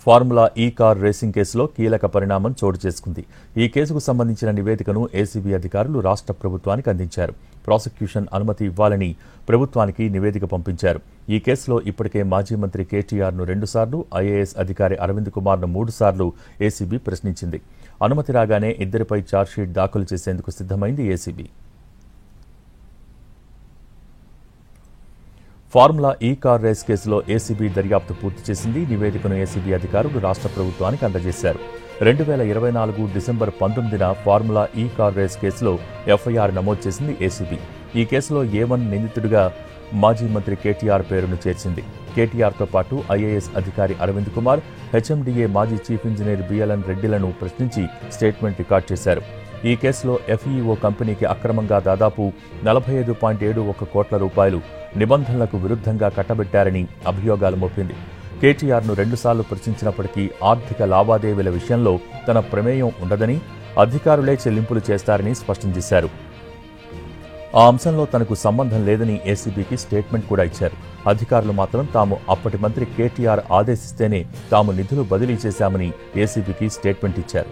Formula ఈ car racing కేసులో కీలక పరిణామం చోటు చేసుకుంది. ఈ కేసుకు సంబంధించిన నివేదికను ఏసీబీ అధికారులు రాష్ట్ర ప్రభుత్వానికి అందించారు. ప్రాసిక్యూషన్ అనుమతి ఇవ్వాలని ప్రభుత్వానికి నివేదిక పంపించారు. ఈ కేసులో ఇప్పటికే మాజీ మంత్రి కేటీఆర్ను 2 సార్లు, ఐఏఎస్ అధికారి అరవింద్ కుమార్ను 3 సార్లు ఏసీబీ ప్రశ్నించింది. అనుమతి రాగానే ఇద్దరిపై ఛార్జ్షీట్ దాఖలు చేసేందుకు సిద్ధమైంది ఏసీబీ. ఫార్ములా ఈ కార్ రేస్ కేసులో ఏసీబీ దర్యాప్తు పూర్తి చేసింది. నివేదికను ఏసీబీ అధికారులు రాష్ట్ర ప్రభుత్వానికి అందజేశారు. 2024 డిసెంబర్ 19న ఫార్ములా ఈ కార్ రేస్ కేసులో ఎఫ్ఐఆర్ నమోదు చేసింది ఏసీబీ. ఈ కేసులో A1 నిందితుడిగా మాజీ మంత్రి కేటీఆర్ పేరును చేర్చింది. కేటీఆర్తో పాటు ఐఏఎస్ అధికారి అరవింద్ కుమార్, హెచ్ఎండిఏ మాజీ చీఫ్ ఇంజనీర్ బిఎల్ఎన్ రెడ్డిలను ప్రశ్నించి స్టేట్మెంట్ రికార్డు చేశారు. ఈ కేసులో ఎఫ్ఈఓ కంపెనీకి అక్రమంగా దాదాపు 45.71 కోట్ల రూపాయలు నిబంధనలకు విరుద్ధంగా కట్టబెట్టారని అభియోగాలు మోపింది. కేటీఆర్ను 2 సార్లు ప్రశ్నించినప్పటికీ ఆర్థిక లావాదేవీల విషయంలో తన ప్రమేయం ఉండదని, అధికారులే చెల్లింపులు చేస్తారని స్పష్టం చేశారు. ఆ అంశంలో తనకు సంబంధం లేదని ఏసీబీకి స్టేట్మెంట్ కూడా ఇచ్చారు. అధికారులు మాత్రం తాము అప్పటి మంత్రి కేటీఆర్ ఆదేశిస్తేనే తాము నిధులు బదిలీ చేశామని ఏసీబీకి స్టేట్మెంట్ ఇచ్చారు.